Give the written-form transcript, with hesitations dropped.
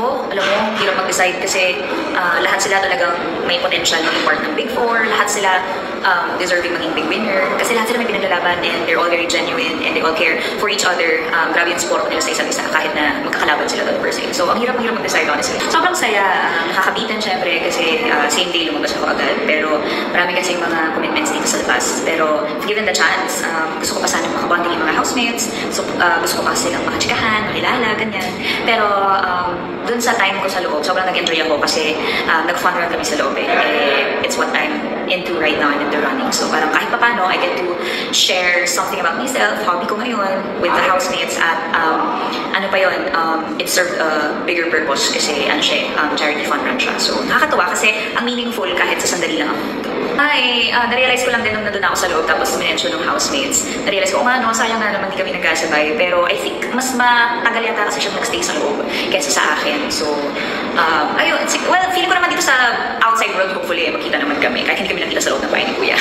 Ako, alam mo, hirap mag-decide kasi lahat sila talagang may potential maging part ng Big Four. Lahat sila deserving maging big winner. Kasi lahat sila may pinaglalaban and they're all very genuine and they all care for each other. Grabe yung support nila sa isa't isa kahit na magkakalaban sila doon per se. So, ang hirap mag-decide honestly. Sobrang saya, nakakabitan syempre kasi same day lumabas ako agad. Pero marami kasing mga commitments dito sa labas. Pero given the chance, gusto ko pa sana makabonding yung mga housemates. So, gusto ko pa silang makachikahan, makilala, ganyan. Pero dun sa time ko sa loob, sobrang nag-enjoy ako kasi nag-fun run kami sa loob it's what I'm into right now in the running. So parang kahit papano, I get to share something about myself, hobby ko ngayon, with the housemates at ano pa yun, it served a bigger purpose kasi ano siya, charity fund run siya. So nakakatuwa kasi ang meaningful kahit sa sandali lang ako. Na-realize ko lang din nung nandun ako sa loob tapos minention ng housemates. Na-realize ko, no, sayang na naman di kami nagkasabay. Pero I think mas matagal yata kasi siya nag-stay sa loob kaysa sa akin. So, ayun. Well, feeling ko naman dito sa outside world, hopefully, makita naman kami. Kahit hindi kami nakita sa loob ng bahay ni Kuya.